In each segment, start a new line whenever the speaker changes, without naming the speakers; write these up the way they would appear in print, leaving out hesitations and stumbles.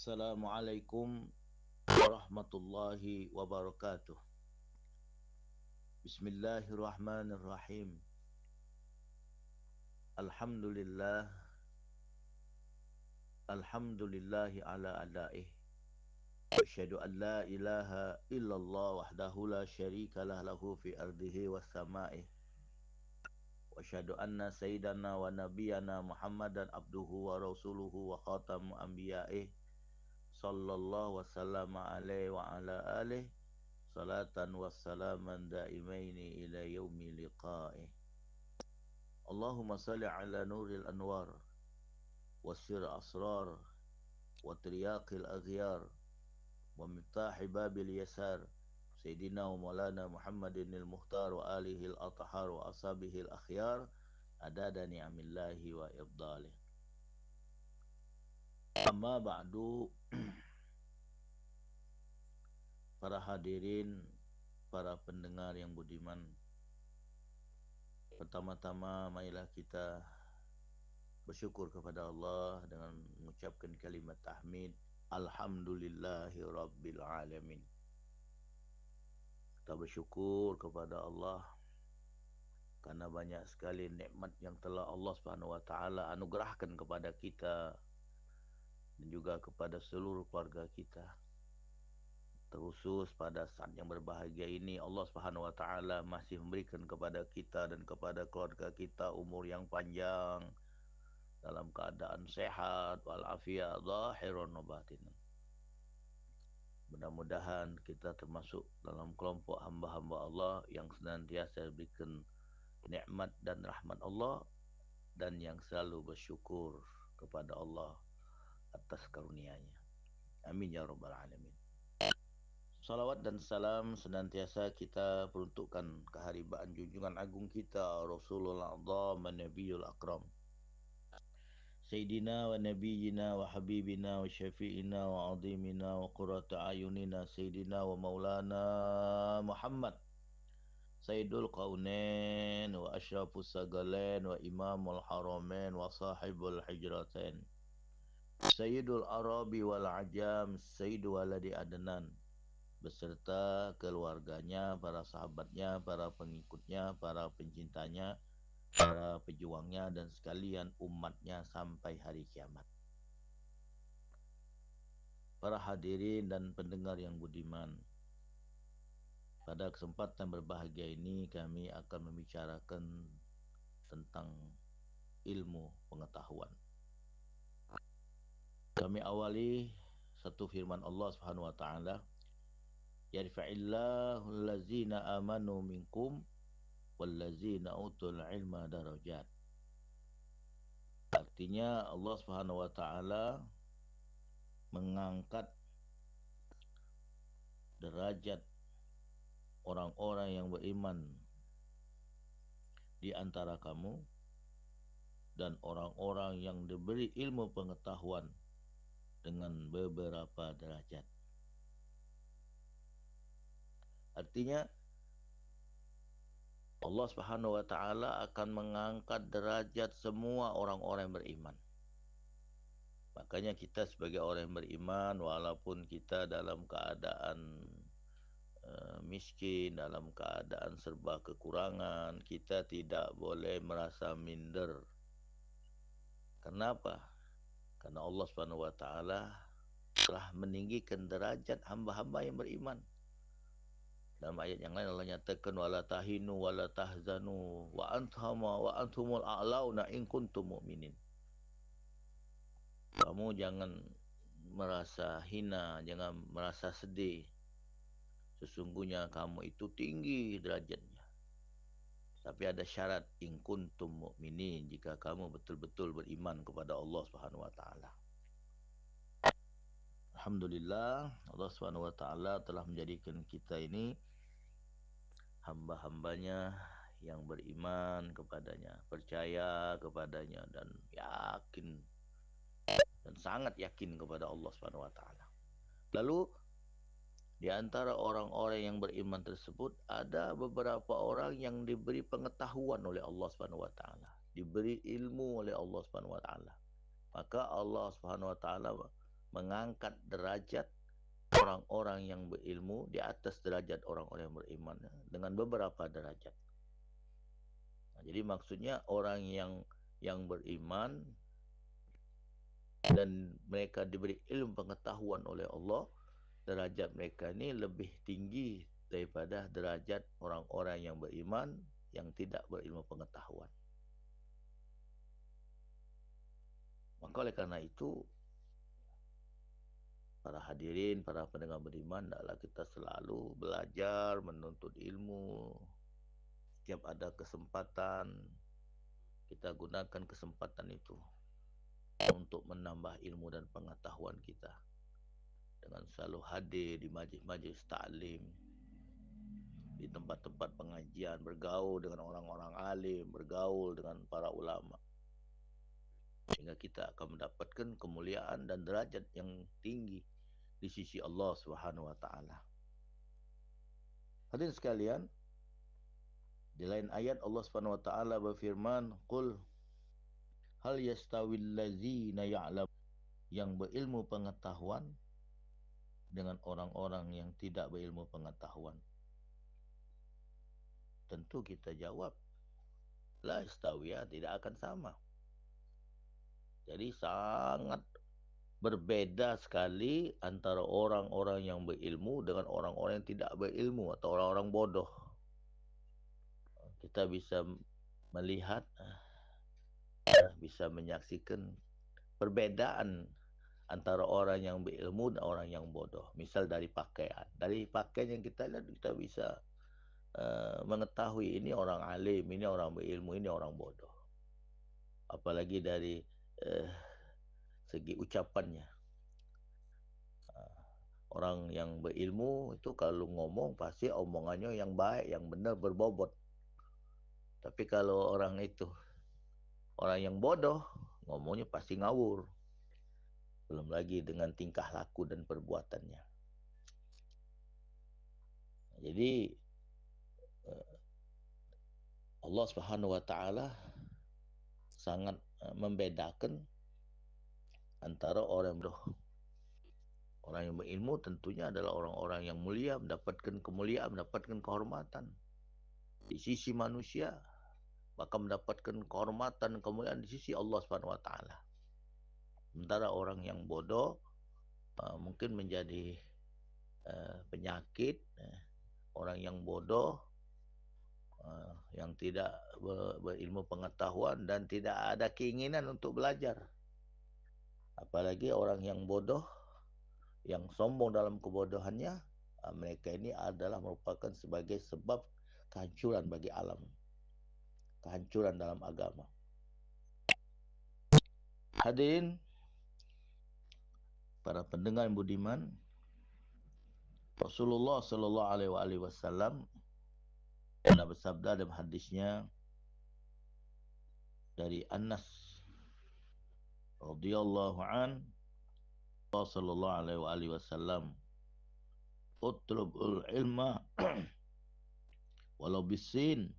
Assalamualaikum warahmatullahi wabarakatuh. Bismillahirrahmanirrahim. Alhamdulillah. Alhamdulillahi ala adaih. Wa asyhadu an la ilaha illallah wahdahu la syarikalah lahu fi ardihi was sama'ih. Wa asyhadu anna sayyidana wa nabiyana Muhammadan abduhu wa rasuluhu wa khatamu anbiya'ih. Sallallahu wasallam alaihi wa ala alihi salatan wassalaman daimaini ila yaumi liqa'ih. Allahumma salli ala nuril anwar wasir asrar wa triyaqil aghyar wa miftahi babil yasar Sayyidina wa maulana Muhammadin al-Mukhtar wa alihi al-athhar wa ashabihi al-akhyar adada ni'amillahi wa ibdalih. Amma ba'du. Para hadirin, para pendengar yang budiman, pertama-tama marilah kita bersyukur kepada Allah dengan mengucapkan kalimat tahmid, alhamdulillahi rabbil alamin. Kita bersyukur kepada Allah karena banyak sekali nikmat yang telah Allah Subhanahu wa taala anugerahkan kepada kita dan juga kepada seluruh keluarga kita. Terkhusus pada saat yang berbahagia ini, Allah Subhanahu wa taala masih memberikan kepada kita dan kepada keluarga kita umur yang panjang dalam keadaan sehat walafiat zahiran wa batinan. Mudah-mudahan kita termasuk dalam kelompok hamba-hamba Allah yang senantiasa diberikan nikmat dan rahmat Allah dan yang selalu bersyukur kepada Allah atas karunia-Nya. Amin ya rabbal alamin. Salawat dan salam senantiasa kita peruntukkan keharibaan junjungan agung kita Rasulullah A'zam Nabiyul Akram Sayyidina wa Nabiyyina wa Habibina wa Syafi'ina wa Azimina wa Qurrata Ayunina Sayyidina wa Maulana Muhammad Sayyidul Qaunain wa Ashrafus Sagalain wa Imamul Haramain wa Sahibul Hijratain Sayyidul Arabi wal Ajam Sayyidu Waladi Adnan beserta keluarganya, para sahabatnya, para pengikutnya, para pencintanya, para pejuangnya, dan sekalian umatnya sampai hari kiamat. Para hadirin dan pendengar yang budiman, pada kesempatan berbahagia ini kami akan membicarakan tentang ilmu pengetahuan. Kami awali satu firman Allah Subhanahu wa taala, yarfa'illahu allazina amanu minkum wallazina utul ilma darajat. Artinya Allah Subhanahu wa taala mengangkat derajat orang-orang yang beriman di antara kamu dan orang-orang yang diberi ilmu pengetahuan dengan beberapa derajat. Artinya Allah Subhanahu wa taala akan mengangkat derajat semua orang-orang yang beriman. Makanya kita sebagai orang yang beriman, walaupun kita dalam keadaan miskin, dalam keadaan serba kekurangan, kita tidak boleh merasa minder. Kenapa? Karena Allah Subhanahu wa taala telah meninggikan derajat hamba-hamba yang beriman. Dalam ayat yang lain Allah nyatakan wala tahinu wala tahzanu wa antumul a'launa in kuntum mu'minin. Kamu jangan merasa hina, jangan merasa sedih. Sesungguhnya kamu itu tinggi derajatnya. Tapi ada syarat in kuntum mu'minin, jika kamu betul-betul beriman kepada Allah Subhanahu wa taala. Alhamdulillah, Allah Subhanahu wa taala telah menjadikan kita ini hamba-hambanya yang beriman kepadanya, percaya kepadanya, dan yakin dan sangat yakin kepada Allah Subhanahu wa taala. Lalu di antara orang-orang yang beriman tersebut ada beberapa orang yang diberi pengetahuan oleh Allah Subhanahu wa taala, diberi ilmu oleh Allah Subhanahu wa taala. Maka Allah Subhanahu wa taala mengangkat derajat orang-orang yang berilmu di atas derajat orang-orang yang beriman dengan beberapa derajat. Jadi maksudnya orang yang beriman dan mereka diberi ilmu pengetahuan oleh Allah, derajat mereka ini lebih tinggi daripada derajat orang-orang yang beriman yang tidak berilmu pengetahuan. Maka oleh karena itu, para hadirin, para pendengar beriman, adalah kita selalu belajar, menuntut ilmu. Setiap ada kesempatan, kita gunakan kesempatan itu untuk menambah ilmu dan pengetahuan kita. Dengan selalu hadir di majlis-majlis ta'lim, di tempat-tempat pengajian, bergaul dengan orang-orang alim, bergaul dengan para ulama. Sehingga kita akan mendapatkan kemuliaan dan derajat yang tinggi di sisi Allah Subhanahu wa taala. Hadirin sekalian, di lain ayat Allah Subhanahu wa taala berfirman, "Qul hal yastawil ladzina ya'lam," yang berilmu pengetahuan dengan orang-orang yang tidak berilmu pengetahuan. Tentu kita jawab, la yastawiya, tidak akan sama. Jadi sangat berbeda sekali antara orang-orang yang berilmu dengan orang-orang yang tidak berilmu atau orang-orang bodoh. Kita bisa melihat, bisa menyaksikan perbedaan antara orang yang berilmu dan orang yang bodoh. Misal dari pakaian. Dari pakaian yang kita lihat, kita bisa mengetahui ini orang alim, ini orang berilmu, ini orang bodoh. Apalagi dari segi ucapannya. Orang yang berilmu itu kalau ngomong pasti omongannya yang baik, yang benar, berbobot. Tapi kalau orang itu, orang yang bodoh, ngomongnya pasti ngawur. Belum lagi dengan tingkah laku dan perbuatannya. Jadi Allah Subhanahu wa taala sangat membedakan antara orang yang bodoh. Orang yang berilmu tentunya adalah orang-orang yang mulia, mendapatkan kemuliaan, mendapatkan kehormatan di sisi manusia, bahkan mendapatkan kehormatan dan kemuliaan di sisi Allah Subhanahu wa taala. Sementara orang yang bodoh mungkin menjadi penyakit. Orang yang bodoh, yang tidak berilmu pengetahuan dan tidak ada keinginan untuk belajar. Apalagi orang yang bodoh, yang sombong dalam kebodohannya, mereka ini adalah merupakan sebagai sebab kehancuran bagi alam, kehancuran dalam agama. Hadirin para pendengar yang budiman, Rasulullah Shallallahu Alaihi Wasallam pernah bersabda dalam hadisnya dari Anas radhiyallahu an, Sallallahu Alaihi Wasallam, "Utlubul ilma walau bisin,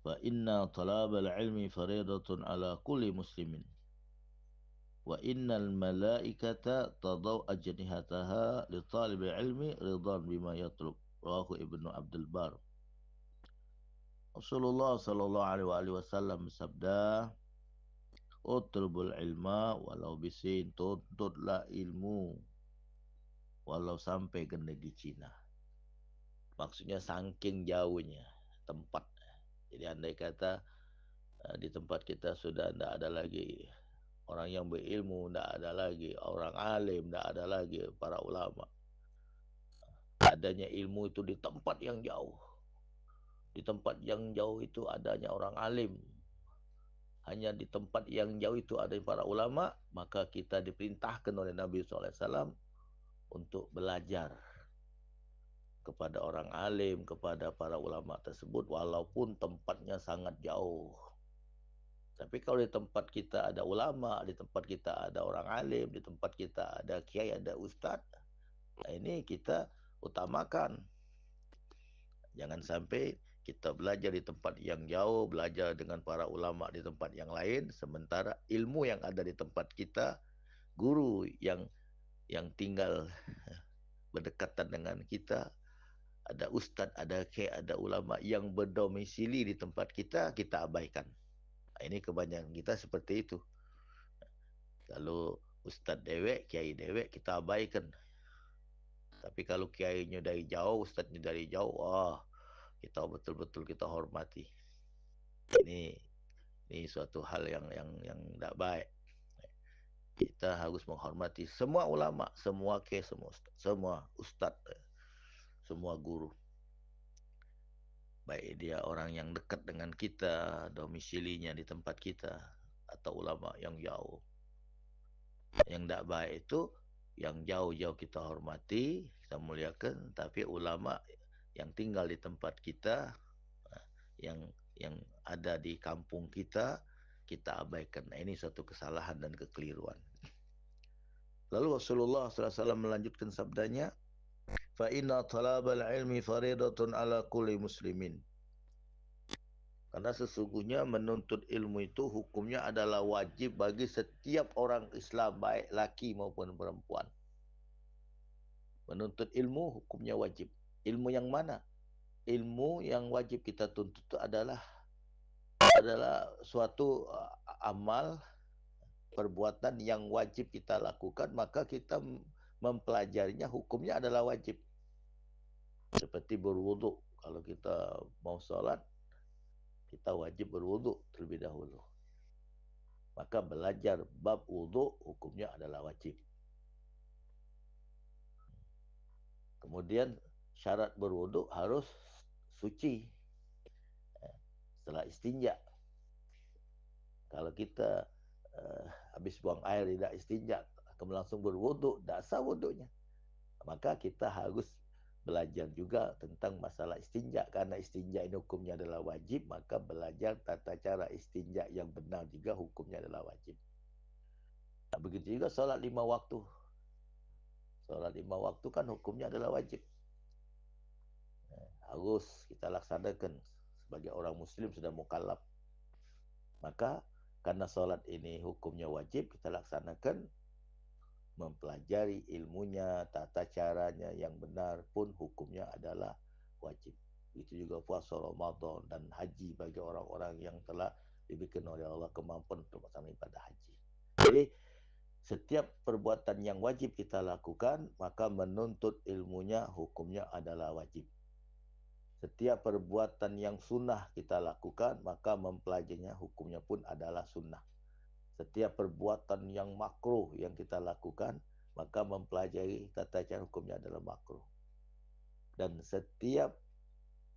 fa inna talabal ilmi faridatun ala kulli muslimin. Wa innal malaikata tadau ajnihataha li talibil ilmi ridan bima yatlub." Rawahu Ibnu Abdul Bar. Rasulullah Sallallahu Alaihi Wasallam bersabda, "Utlubul ilma walau bisin," tuntutlah ilmu walau sampai ke negeri Cina. Maksudnya saking jauhnya tempat. Jadi andai kata di tempat kita sudah tidak ada lagi orang yang berilmu, tidak ada lagi orang alim, tidak ada lagi para ulama. Adanya ilmu itu di tempat yang jauh. Di tempat yang jauh itu adanya orang alim. Hanya di tempat yang jauh itu ada para ulama, maka kita diperintahkan oleh Nabi SAW untuk belajar kepada orang alim, kepada para ulama tersebut, walaupun tempatnya sangat jauh. Tapi kalau di tempat kita ada ulama, di tempat kita ada orang alim, di tempat kita ada kiai, ada ustadz, nah ini kita utamakan. Jangan sampai kita belajar di tempat yang jauh, belajar dengan para ulama di tempat yang lain, sementara ilmu yang ada di tempat kita guru yang tinggal berdekatan dengan kita, ada ustadz, ada kiai, ada ulama yang berdomisili di tempat kita, kita abaikan. Ini kebanyakan kita seperti itu. Kalau ustadz dewek, kiai dewek, kita abaikan. Tapi kalau kiainya dari jauh, ustadznya dari jauh, wah, kita betul-betul kita hormati. Ini suatu hal yang tidak baik. Kita harus menghormati semua ulama, semua kiai, semua ustadz, semua guru. Baik dia orang yang dekat dengan kita, domisilinya di tempat kita, atau ulama yang jauh. Yang tidak baik itu yang jauh-jauh kita hormati, kita muliakan, tapi ulama yang tinggal di tempat kita, yang ada di kampung kita, kita abaikan. Nah, ini suatu kesalahan dan kekeliruan. Lalu Rasulullah SAW melanjutkan sabdanya, fa inna talabal ilmi faridatun ala kulli muslimin. Karena sesungguhnya menuntut ilmu itu hukumnya adalah wajib bagi setiap orang Islam, baik laki maupun perempuan. Menuntut ilmu hukumnya wajib. Ilmu yang mana? Ilmu yang wajib kita tuntut itu adalah suatu amal, perbuatan yang wajib kita lakukan, maka kita mempelajarinya, hukumnya adalah wajib. Seperti berwudu. Kalau kita mau sholat, kita wajib berwudu terlebih dahulu. Maka belajar bab wudu hukumnya adalah wajib. Kemudian syarat berwudu harus suci setelah istinja. Kalau kita habis buang air tidak istinja, akan langsung berwudu, tidak sah wudunya. Maka kita harus belajar juga tentang masalah istinja. Karena istinja ini hukumnya adalah wajib, maka belajar tata cara istinja yang benar juga hukumnya adalah wajib. Nah, begitu juga sholat 5 waktu. Sholat 5 waktu kan hukumnya adalah wajib. Harus kita laksanakan sebagai orang muslim sudah mukallaf. Maka karena sholat ini hukumnya wajib, kita laksanakan, mempelajari ilmunya, tata caranya yang benar pun hukumnya adalah wajib. Itu juga puasa Ramadan dan haji bagi orang-orang yang telah diberikan oleh Allah kemampuan untuk melaksanakan ibadah haji. Jadi setiap perbuatan yang wajib kita lakukan, maka menuntut ilmunya hukumnya adalah wajib. Setiap perbuatan yang sunnah kita lakukan, maka mempelajarinya hukumnya pun adalah sunnah. Setiap perbuatan yang makruh yang kita lakukan, maka mempelajari tata cara hukumnya adalah makruh. Dan setiap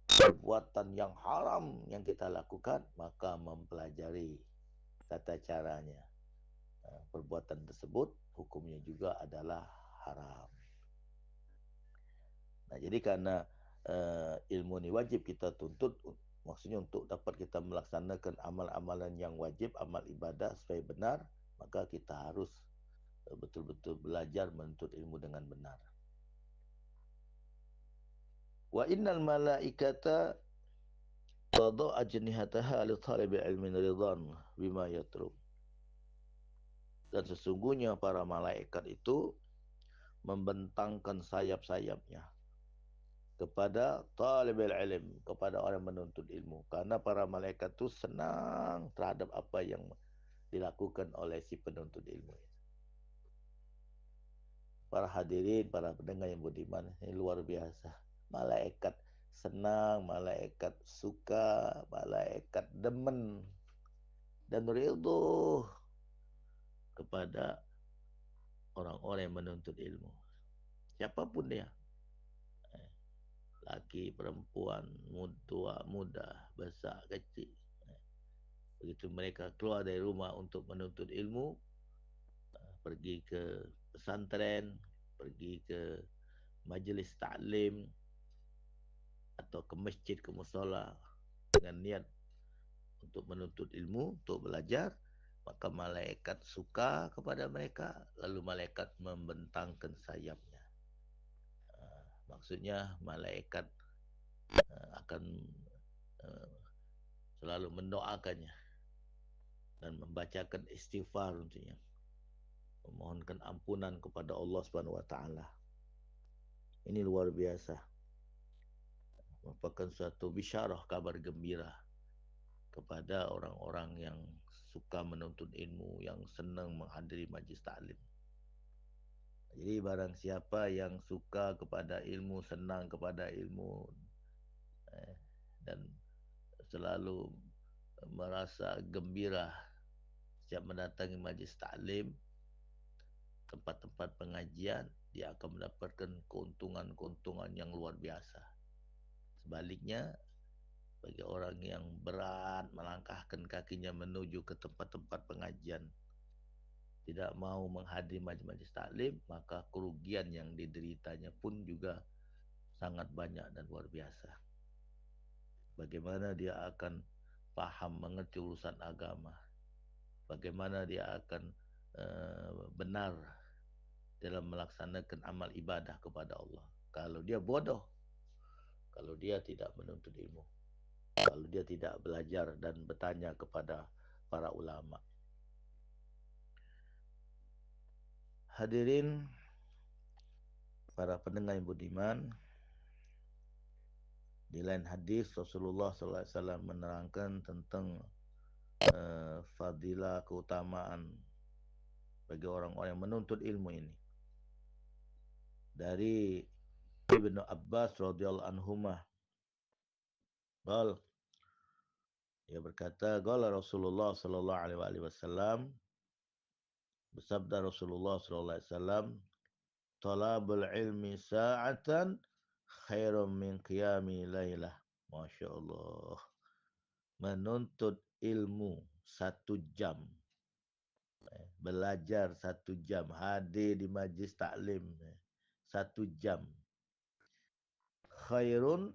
perbuatan yang haram yang kita lakukan, maka mempelajari tata caranya. Perbuatan tersebut hukumnya juga adalah haram. Nah, jadi karena ilmu ini wajib kita tuntut, maksudnya untuk dapat kita melaksanakan amal-amalan yang wajib, amal ibadah supaya benar, maka kita harus betul-betul belajar menuntut ilmu dengan benar. Wa innal malaikata tadau ajnihataha li talibi ilmin ridhan bima yatrub. Dan sesungguhnya para malaikat itu membentangkan sayap-sayapnya kepada talibul ilm, kepada orang menuntut ilmu. Karena para malaikat itu senang terhadap apa yang dilakukan oleh si penuntut ilmu. Para hadirin, para pendengar yang budiman, ini luar biasa. Malaikat senang, malaikat suka, malaikat demen dan ridho kepada orang-orang yang menuntut ilmu. Siapapun dia, laki, perempuan, tua, muda, besar, kecil. Begitu mereka keluar dari rumah untuk menuntut ilmu, pergi ke pesantren, pergi ke majelis taklim, atau ke masjid, ke musola, dengan niat untuk menuntut ilmu, untuk belajar, maka malaikat suka kepada mereka, lalu malaikat membentangkan sayapnya. Maksudnya malaikat akan selalu mendoakannya dan membacakan istighfar untuknya. memohonkan ampunan kepada Allah Subhanahu wa taala. Ini luar biasa. Merupakan suatu bisyarah, kabar gembira kepada orang-orang yang suka menuntut ilmu, yang senang menghadiri majlis taklim. Jadi barang siapa yang suka kepada ilmu, senang kepada ilmu, dan selalu merasa gembira setiap mendatangi majlis taklim, tempat-tempat pengajian, dia akan mendapatkan keuntungan-keuntungan yang luar biasa. Sebaliknya, bagi orang yang berat melangkahkan kakinya menuju ke tempat-tempat pengajian, tidak mau menghadiri majlis taklim, maka kerugian yang dideritanya pun juga sangat banyak dan luar biasa. Bagaimana dia akan paham mengerti urusan agama, bagaimana dia akan benar dalam melaksanakan amal ibadah kepada Allah. Kalau dia bodoh, kalau dia tidak menuntut ilmu, kalau dia tidak belajar dan bertanya kepada para ulama. Hadirin para pendengar yang budiman, di lain hadis Rasulullah SAW menerangkan tentang fadilah, keutamaan bagi orang-orang yang menuntut ilmu ini. Dari Ibnu Abbas radhiyallahu anhumah, dia berkata, qala Rasulullah sallallahu alaihi wasallam, bersabda Rasulullah sallallahu alaihi wasallam, talabul ilmi sa'atan khairum min qiyami lailah. Masya Allah. Menuntut ilmu 1 jam, belajar 1 jam, hadir di majlis taklim 1 jam, khairun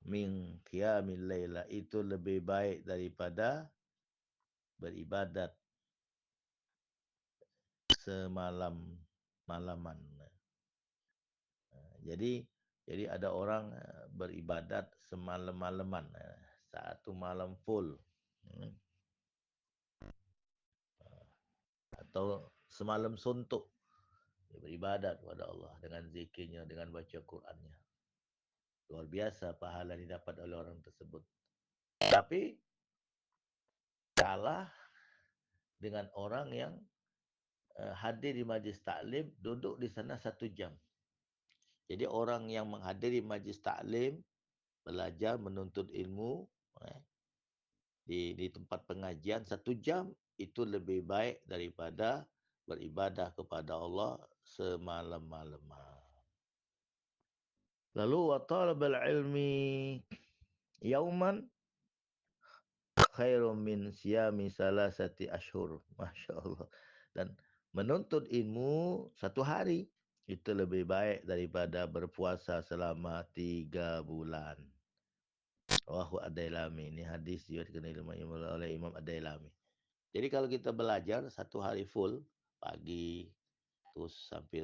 min qiyamil laila, itu lebih baik daripada beribadat semalam malaman. Jadi ada orang beribadat semalam-malaman, 1 malam full, atau semalam suntuk beribadat kepada Allah dengan zikirnya, dengan baca Qurannya. Luar biasa pahala yang didapat oleh orang tersebut. Tapi kalah dengan orang yang hadir di majlis taklim, duduk di sana 1 jam. Jadi orang yang menghadiri majlis taklim, belajar menuntut ilmu di tempat pengajian 1 jam, itu lebih baik daripada beribadah kepada Allah semalam-malam. Lalu wa talabal ilmi yauman khairum min siyami salasati ashhur. Masya Allah. Dan menuntut ilmu 1 hari itu lebih baik daripada berpuasa selama 3 bulan. Rawahu Ad-Dailami. Ini hadis diriwayatkan oleh Imam Ad-Dailami. Jadi kalau kita belajar 1 hari full, pagi terus sampai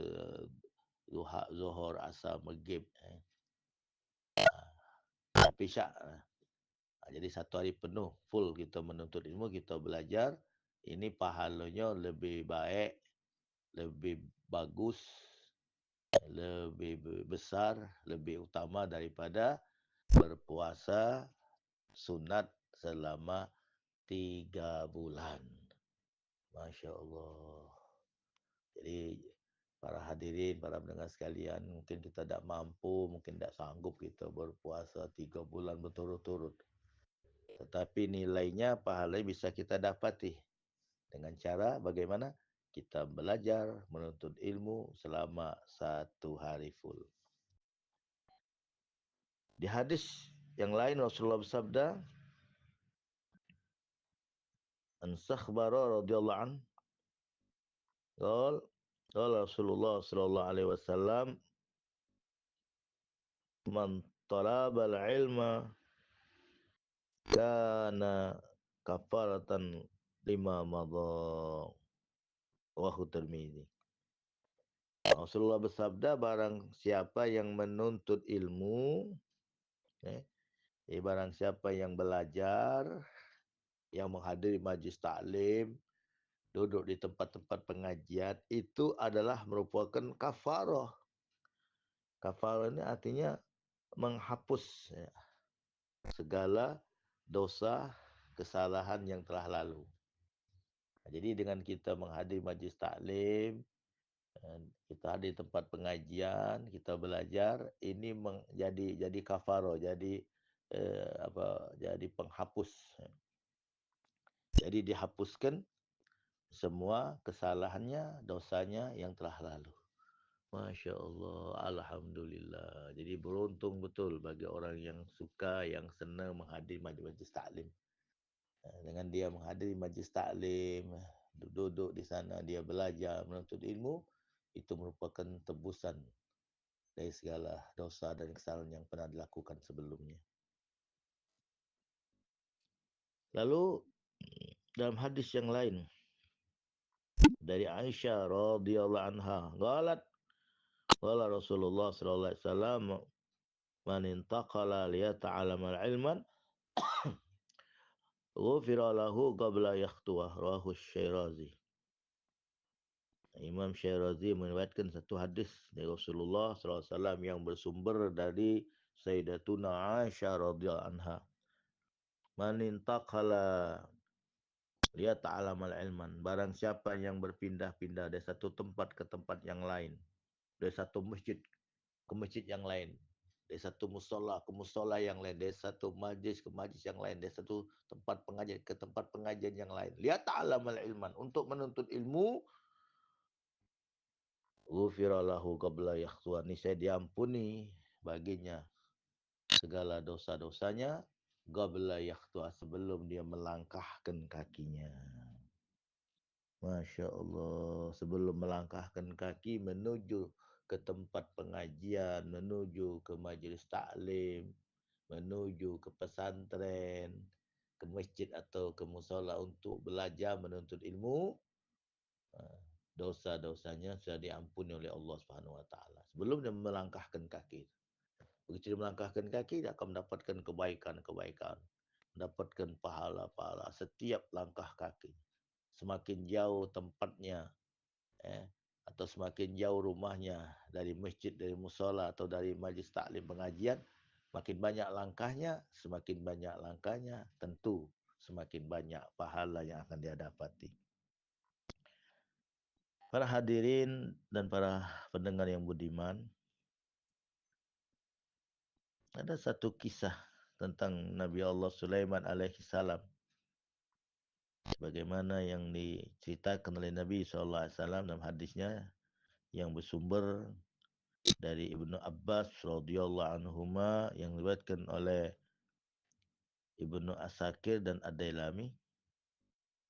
duha, zuhur, asar, maghrib, sampai isyak. Jadi 1 hari penuh full kita menuntut ilmu, kita belajar, ini pahalanya lebih baik, lebih bagus, lebih besar, lebih utama daripada berpuasa sunat selama 3 bulan. Masya Allah. Jadi para hadirin, para pendengar sekalian, mungkin kita tidak mampu, mungkin tidak sanggup kita berpuasa 3 bulan berturut-turut. Tetapi nilainya, pahalanya bisa kita dapati dengan cara bagaimana kita belajar menuntut ilmu selama 1 hari full. Di hadis yang lain Rasulullah bersabda, an Sakhbara radhiyallahu an, qala Rasulullah sallallahu alaihi wasallam, man talabal ilma kana kafaratan lima madha. Rawahu Tirmizi. Rasulullah bersabda, barang siapa yang menuntut ilmu, barang siapa yang belajar, yang menghadiri majlis taklim, duduk di tempat-tempat pengajian itu adalah merupakan kafarah. Kafarah ini artinya menghapus ya, segala dosa, kesalahan yang telah lalu. Jadi dengan kita menghadiri majlis taklim, kita hadir tempat pengajian, kita belajar, ini jadi kafarah, jadi penghapus. Jadi dihapuskan semua kesalahannya, dosanya yang telah lalu. Masya Allah, Alhamdulillah. Jadi beruntung betul bagi orang yang suka, yang senang menghadiri majlis taklim. Dengan dia menghadiri majlis taklim, duduk di sana, dia belajar, menuntut ilmu, itu merupakan tebusan dari segala dosa dan kesalahan yang pernah dilakukan sebelumnya. Lalu dalam hadis yang lain dari Aisyah radhiyallahu anha, qalat qala Rasulullah sallallahu alaihi wasallam man intaqala liyata'allama al-ilman ghufira lahu qabla yakhtuwah rawahu Syairazi. Imam Syairazi meriwayatkan satu hadis dari Rasulullah sallallahu alaihi wasallam yang bersumber dari Sayyidatuna Aisyah radhiyallahu anha. Man intaqala liyata'allamal ilman, barang siapa yang berpindah-pindah dari satu tempat ke tempat yang lain, dari satu masjid ke masjid yang lain, dari satu musola ke musola yang lain, dari satu majlis ke majlis yang lain, dari satu tempat pengajian ke tempat pengajian yang lain. Liyata'allamal ilman, untuk menuntut ilmu. Ghufira lahu qabla yakhtuwa, niscaya diampuni baginya segala dosa-dosanya qabla yakhtuwa, sebelum dia melangkahkan kakinya. Masya Allah, sebelum melangkahkan kaki menuju ke tempat pengajian, menuju ke majlis taklim, menuju ke pesantren, ke masjid atau ke musola untuk belajar menuntut ilmu, dosa-dosanya sudah diampuni oleh Allah Subhanahu wa taala sebelum dia melangkahkan kaki. Begitu dia melangkahkan kaki, dia akan mendapatkan kebaikan-kebaikan, mendapatkan pahala-pahala setiap langkah kaki. Semakin jauh tempatnya, atau semakin jauh rumahnya dari masjid, dari musola atau dari majlis taklim pengajian, makin banyak langkahnya, semakin banyak langkahnya, tentu semakin banyak pahala yang akan dia dapati. Para hadirin dan para pendengar yang budiman, ada satu kisah tentang Nabi Allah Sulaiman alaihi salam, sebagaimana yang diceritakan oleh Nabi SAW dalam hadisnya yang bersumber dari Ibnu Abbas radhiyallahu anhuma, yang diriwayatkan oleh Ibnu Asakir dan Ad-Dailami.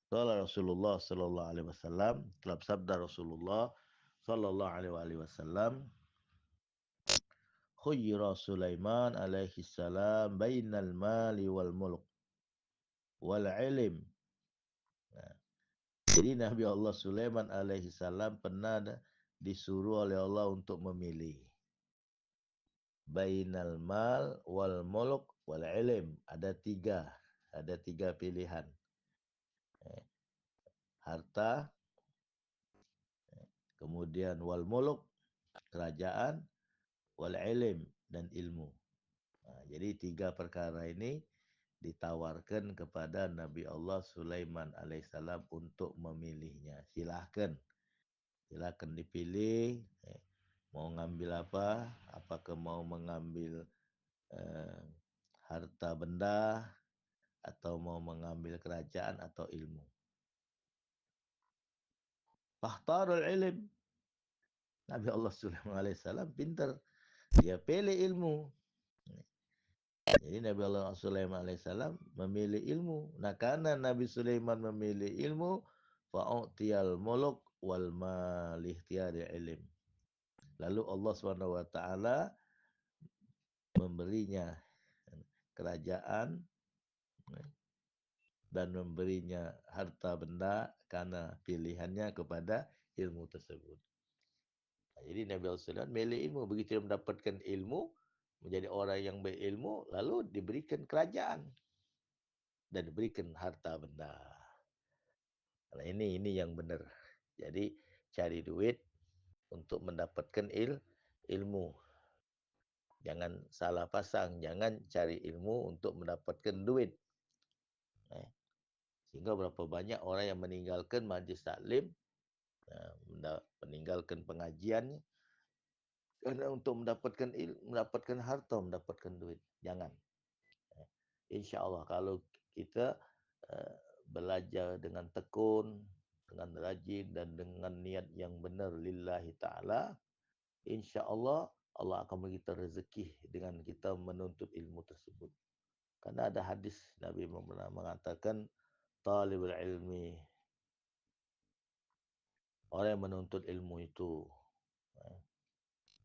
Qala Rasulullah sallallahu alaihi wasallam, telah sabda Rasulullah sallallahu alaihi wasallam, khuyyira Sulaiman alaihi salam bainal mali wal mulk wal ilm. Nah, jadi Nabi Allah Sulaiman alaihi salam pernah disuruh oleh Allah untuk memilih bainal mal wal mulk wal ilm. Ada tiga pilihan. Harta, kemudian wal mulk, kerajaan, wal ilm, dan ilmu. Nah, jadi tiga perkara ini ditawarkan kepada Nabi Allah Sulaiman alaihissalam untuk memilihnya. Silahkan dipilih. Mau ngambil apa? Apakah mau mengambil harta benda, atau mau mengambil kerajaan atau ilmu? Fahtarul ilm. Nabi Allah Sulaiman alaihissalam pintar. Dia pilih ilmu. Jadi Nabi Allah Sulaiman alaihissalam memilih ilmu. Nah, karena Nabi Sulaiman memilih ilmu, fa'utiyal muluk wal malih tiada ilm. Lalu Allah SWT memberinya kerajaan dan memberinya harta benda karena pilihannya kepada ilmu tersebut. Jadi Nabi SAW milih ilmu. Begitu dia mendapatkan ilmu, menjadi orang yang berilmu, lalu diberikan kerajaan dan diberikan harta benda. Nah, ini yang benar. Jadi cari duit untuk mendapatkan ilmu. Jangan salah pasang, jangan cari ilmu untuk mendapatkan duit. Sehingga berapa banyak orang yang meninggalkan majlis taklim, meninggalkan pengajian karena untuk mendapatkan harta, mendapatkan duit. Jangan. InsyaAllah kalau kita belajar dengan tekun, dengan rajin dan dengan niat yang benar lillahi ta'ala, InsyaAllah Allah akan beri kita rezeki dengan kita menuntut ilmu tersebut. Karena ada hadis Nabi mengatakan, talibul ilmi, orang yang menuntut ilmu itu,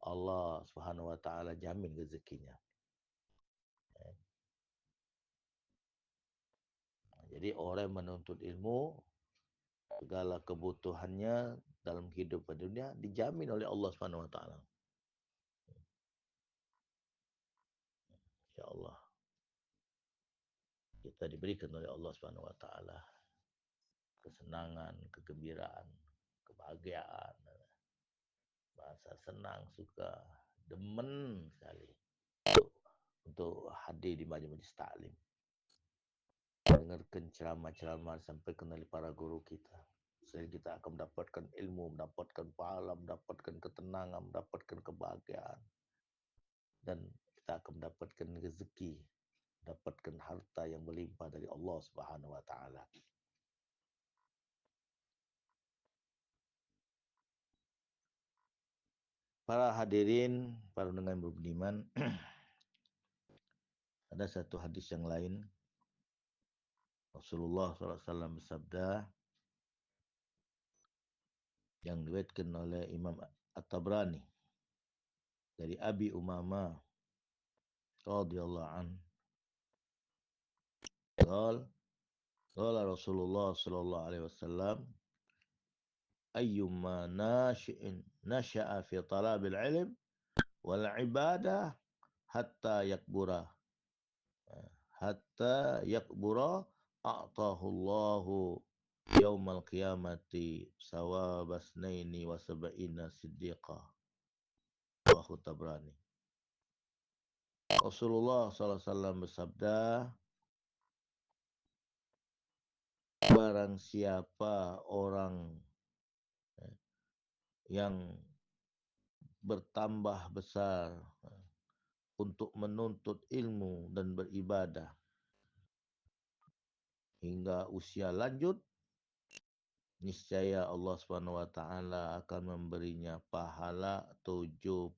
Allah Subhanahu wa taala jamin rezekinya. Jadi orang yang menuntut ilmu, segala kebutuhannya dalam kehidupan dunia dijamin oleh Allah Subhanahu wa taala. InsyaAllah kita diberikan oleh Allah Subhanahu wa taala kesenangan, kegembiraan, kebahagiaan, merasa senang, suka, demen sekali untuk hadir di majlis taklim, mendengarkan ceramah-ceramah sampai kenali para guru kita. Sehingga kita akan mendapatkan ilmu, mendapatkan pahala, mendapatkan ketenangan, mendapatkan kebahagiaan, dan kita akan mendapatkan rezeki, mendapatkan harta yang berlimpah dari Allah Subhanahu wa taala. Para hadirin, para pendengar beriman, ada satu hadis yang lain. Rasulullah SAW bersabda, yang diriwayatkan oleh Imam At-Tabrani dari Abi Umamah radhiyallahu an, qala Rasulullah sallallahu alaihi wasallam, ayyuma nashi'in nasha'a fi talabil ilm wal ibadah hatta yakbura a'tahu Allahu yaumal qiyamati sawabasnaini wa sab'ina siddiqa. Rawahu Tabrani. Rasulullah SAW bersabda, barang siapa orang yang bertambah besar untuk menuntut ilmu dan beribadah hingga usia lanjut, niscaya Allah Subhanahu wa taala akan memberinya pahala 72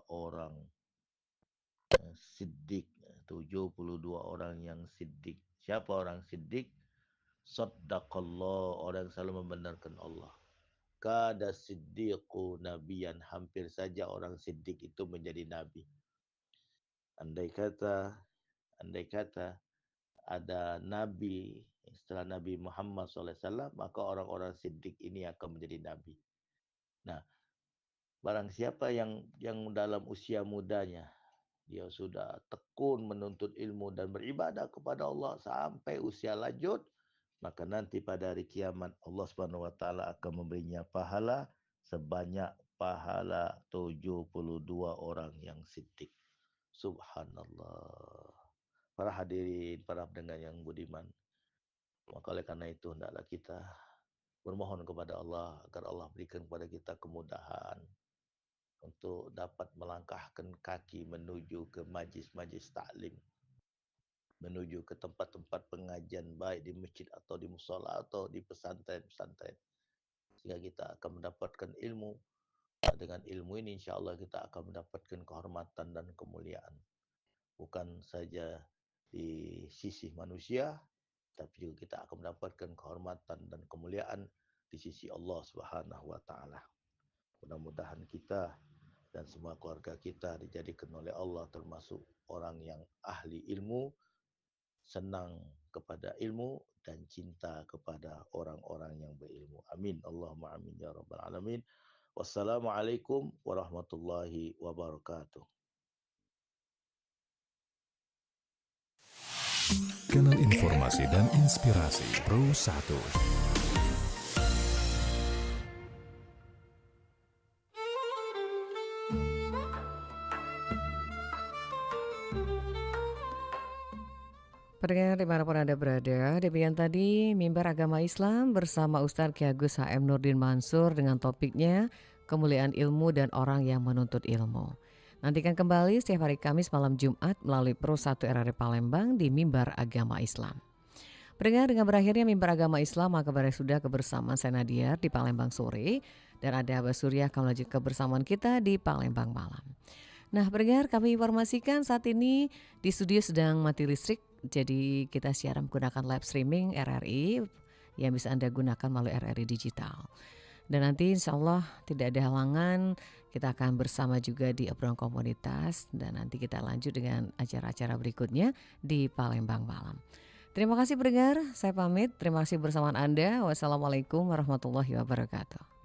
orang siddiq, 72 orang yang siddiq. Siapa orang siddiq? Saddaqallah, orang yang selalu membenarkan Allah. Kada siddiqu nabiyan, hampir saja orang siddiq itu menjadi nabi. Andai kata ada nabi setelah Nabi Muhammad SAW, maka orang-orang siddiq ini akan menjadi nabi. Nah, barang siapa yang dalam usia mudanya dia sudah tekun menuntut ilmu dan beribadah kepada Allah sampai usia lanjut, maka nanti pada hari kiamat Allah Subhanahu wa taala akan memberinya pahala sebanyak pahala 72 orang yang siddiq. Subhanallah. Para hadirin, para pendengar yang budiman, maka oleh karena itu hendaklah kita bermohon kepada Allah agar Allah berikan kepada kita kemudahan untuk dapat melangkahkan kaki menuju ke majlis-majlis taklim, menuju ke tempat-tempat pengajian baik di masjid atau di mushola atau di pesantren-pesantren, sehingga kita akan mendapatkan ilmu. Dengan ilmu ini insya-Allah kita akan mendapatkan kehormatan dan kemuliaan, bukan saja di sisi manusia, tapi juga kita akan mendapatkan kehormatan dan kemuliaan di sisi Allah Subhanahu wa taala. Mudah-mudahan kita dan semua keluarga kita dijadikan oleh Allah termasuk orang yang ahli ilmu, senang kepada ilmu, dan cinta kepada orang-orang yang berilmu. Amin. Allahumma amin ya rabbal alamin. Wassalamualaikum warahmatullahi wabarakatuh.
Kanal informasi dan inspirasi Pro 1. Pendengar dimanapun Anda berada, demikian tadi Mimbar Agama Islam bersama Ustadz Ki Agus HM Nurdin Mansur dengan topiknya kemuliaan ilmu dan orang yang menuntut ilmu. Nantikan kembali setiap hari Kamis malam Jumat melalui Pro 1 RRI Palembang di Mimbar Agama Islam. Pendengar, dengan berakhirnya Mimbar Agama Islam, maka sudah kebersamaan saya Nadia di Palembang sore dan ada Abah Surya akan melanjutkan kebersamaan kita di Palembang malam. Nah, pendengar, kami informasikan saat ini di studio sedang mati listrik, jadi kita siaran menggunakan live streaming RRI yang bisa Anda gunakan melalui RRI Digital. Dan nanti insya Allah tidak ada halangan, kita akan bersama juga di obrolan komunitas dan nanti kita lanjut dengan acara-acara berikutnya di Palembang malam. Terima kasih pendengar, saya pamit. Terima kasih bersamaan Anda. Wassalamualaikum warahmatullahi wabarakatuh.